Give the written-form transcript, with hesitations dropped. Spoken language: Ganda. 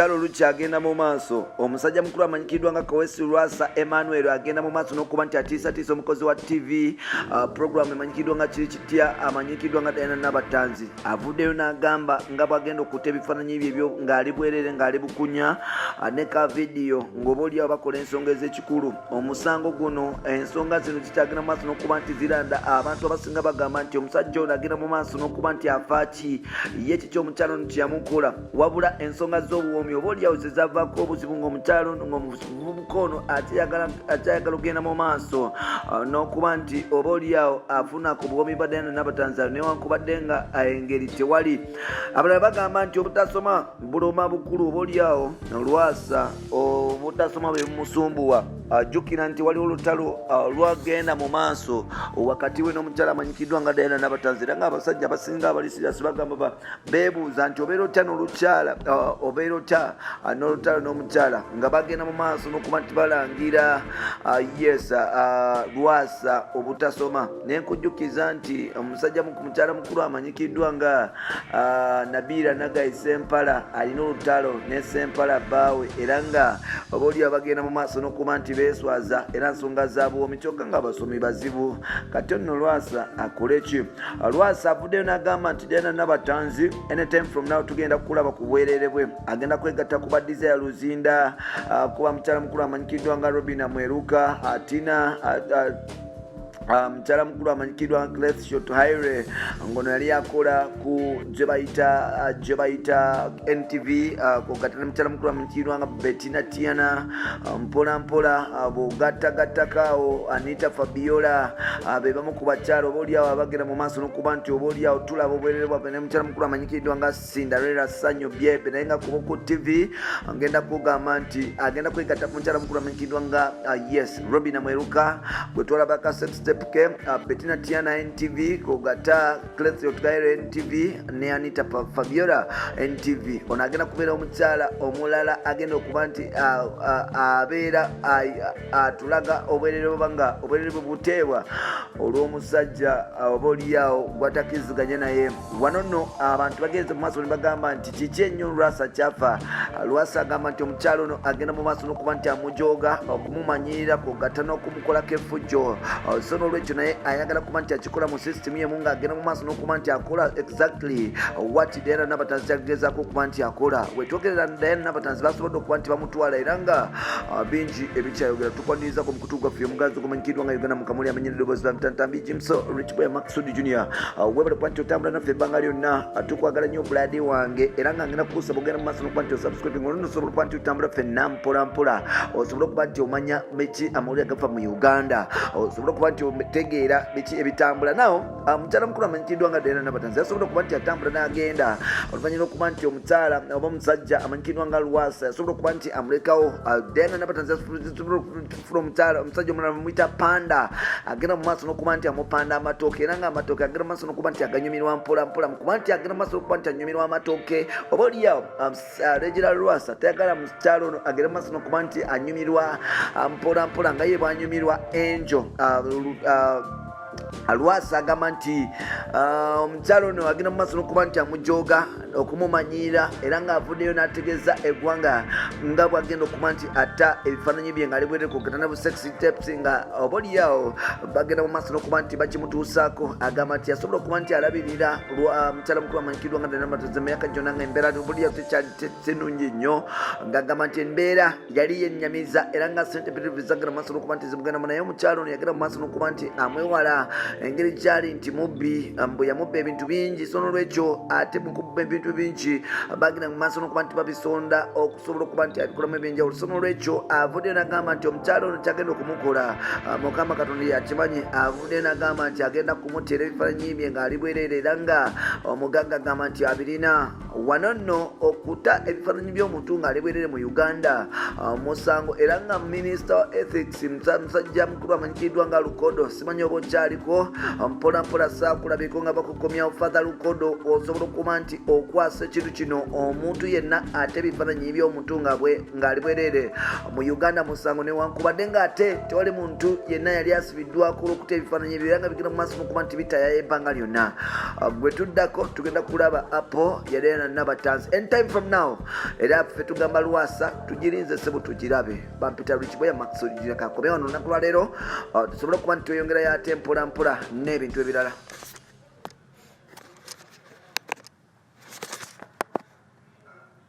olutalo lukyagenda mu maaso. Omusajja mukulu amanyikiddwa nga Kawesi Lwasa Emmanuel agenda mu maaso n'okuba nti atiisatiisa omukozi wa TV program emanyikiddwa nga kiri kitya amanyikiddwa nga Diana Nabatanzi. Avuddeyo n'agamba nga bw'agenda okutta ebifaananyi bye ebyo ng'ali bwerere ng'ali bukunya ne ka vidiyo ng'oba oliawo bakola ensonga ez'ekikulu. Omusango guno ensonga zino zikyagenda mu maaso n'okuba nti ziranda abantu abasinga bagamba nti omusajja ono agenda mu maaso n'okuba nti afaaki ye kiki omukyalo ono kyeyamukola wabula ensonga z'obuwoomi oba oliawo zezavaako obuzibu ng'omukyalo ng'omuvubuka ono akyayagala okugenda mu maaso n'okuba nti oba oliawo afuna ku buwoomi bwa Diana Nabatanzi newankubadde nga engeri tewali. Abalala bagamba nti obutasoma buloma bukulu oba oliawo Lwasa obutasoma bwe bumusumbuwa. Ajjukira nti waliwo olutalo lwagenda mu maaso wakati we n'omukyala amanyikiddwa nga Diana Nabatanzi era ng'abasajja abasinga abali siriasi bagamba beebuuza nti obeera otya n'olukyala obeera otya n'olutalo n'omukyala nga bagenda mu maaso n'okuba nti balangira Lwasa obutasoma. Naye nkujjukiza nti mukyala mukulu amanyikiddwa nga Nabiira Nagai Sempala alina olutalo ne Sempala bbaawe era nga oba oliawo bagenda mu maaso n'okuba nti beeswaza era nsonga zaabuwoomi kyokka nga abasomi bazibu. Kati nno Lwasa akole ki? Lwasa avuddeyo n'agamba nti Diana Nabatanzi anytime from now tugenda kukulaba ku bwerere bwe. Agenda kwegatta ku baddiza ya Luzinda kuba mukyala mukulu amanyikiddwa nga Robina Mweruka Atina mukyala mukulu amanyikiddwa Clef Shot Haire ngono yali akola ku gye bayita NTV kugata ne mukyala mukulu amanyikiddwa nga Bettina Tiana mpola mpola bogattagattakawo Anita Fabiola be bamu ku bakyala oba oliawo abagenda mu maaso n'okuba nti oba oliawo tulaba obwerere bwabwe ne mukyala mukulu amanyikiddwa nga Cinderella Sanyo Byebe naye nga ku TV ngenda kugamba nti agenda kwegatta ku mukyala mukulu amanyikiddwa nga Robina Mweruka gwe twalabaka Step Bettina Tiana NTV kugata Clesio Tgaire NTV ne Anita Fabiola NTV. Ono agenda kubeera omukyala omulala agenda okuba nti abeera atulaga obwerere bwanga obwerere bwe buteebwa olw'omusajja oba oliawo gwatakiriziganya naye. Wano nno abantu bagenze mu maaso ne bagamba nti kiki ennyo Lwasa kyafa. Lwasa agamba nti omukyala ono agenda mu maaso n'okuba nti amujooga okumumanyirira kugata n'okumukolako effujjo. So n'olwekyo naye ayagala kuba nti akikola mu system yemu ng'agenda mu maaso n'okuba nti akola exactly what Diana Nabatanzi kyagezaako okuba nti akola. Wetwogerera Diana Nabatanzi basobodde okuba nti bamutwala era nga bingi ebikyayogera. Tukwaniriza ku mukutu gwaffe omugazi ogumanyikiddwa nga Uganda Mukamuli amenyera eddoboozi la Mtantambi Jimso Rich Boy Maxud Junior. Webale kuba nti otambula naffe ebbanga lyonna. Tukwagala nnyo buladi wange era nga ngenda kukuusa bwogenda mu maaso n'okuba nti osubscribing olwo osobola okuba nti otambula ffenna mpola mpola. Osobola okuba nti omanya biki amawulire agafa mu Uganda. Osobola okuba nti otegeera biki ebitambula. Nawo mukyala mukulu amanyikiddwa nga Diana Nabatanzi asobola okuba nti atambula n'agenda oluvannyuma okuba nti omukyala oba omusajja amanyikiddwa nga Lwasa asobola okuba nti amulekawo. Diana Nabatanzi asobola okufuna omusajja omulala bamuyita Panda agenda mu maaso n'okuba nti amupanda amatooke era nga amatooke agenda mu maaso n'okuba nti aganyumirwa mpola mpola mukuba nti agenda mu maaso n'okuba nti anyumirwa amatooke. Oba oliawo Regina Lwasa tayagala mukyala ono agenda mu maaso n'okuba nti anyumirwa mpola mpola nga ye bwanyumirwa Angel. Lwasa agamba nti omukyalo ono agenda mu maaso n'okuba nti amujooga okumumanyira era ng'avuddeyo n'ategeeza eggwanga nga bw'agenda okuba nti atta ebifaananyi bye ng'ali bwerere kugata ne bu sexy tapes nga oba oliawo bagenda mu maaso n'okuba nti bakimutuusaako. Agamba nti asobola okuba nti alabirira mukyala mukulu amanyikiddwa nga Diana Nabatanzi emyaka gyonna nga embeera obuliawo tekyali nnungi nnyo ng'agamba nti embeera yali yennyamiza era nga ssente mpitirivu zagenda mu maaso n'okuba nti zimugendamu naye omukyalo ono yagenda mu maaso n'okuba nti amwewala engeri gyali nti mubbi mbwe yamubba ebintu bingi. So n'olwekyo ate mukubba ebintu bingi bagenda mu maaso n'okuba nti babisonda okusobola okuba nti abikolamu ebyenjawulo. So n'olwekyo avuddeyo n'agamba nti omukyalo ono kyagenda okumukola Mukama Katonda yakimanyi. Avuddeyo n'agamba nti agenda kumuteera ebifaananyi bye ng'ali bwerere era nga omugagga agamba nti abirina. Wano nno okutta ebifaananyi by'omuntu ng'ali bwerere mu Uganda musango era nga minisita wa ethics musajja mukulu amanyikiddwa nga Lukodo simanyi oba okyaliko mpola mpola saakulabiko nga bakukomyawo Father Lukodo osobola okuba nti okukwasa ekintu kino omuntu yenna ate ebifaananyi by'omuntu ng'ali bwereere mu Uganda musango newankubadde ng'ate tewali muntu yenna yali asibiddwako olw'okuta ebifaananyi ebyo era nga bigenda mu maaso n'okuba nti bitayayo ebbanga lyonna. Gwe tuddako tugenda kulaba Apple yali nabatanzi anytime from now, era ffe tugamba Lwasa tugirinze ssebo tugirabe. Bampita Lukiboya Maxwell Jiraka akomye wano olunaku lwa leero tusobole okuba nti tweyongerayo ate mpola n'ebintu ebirala.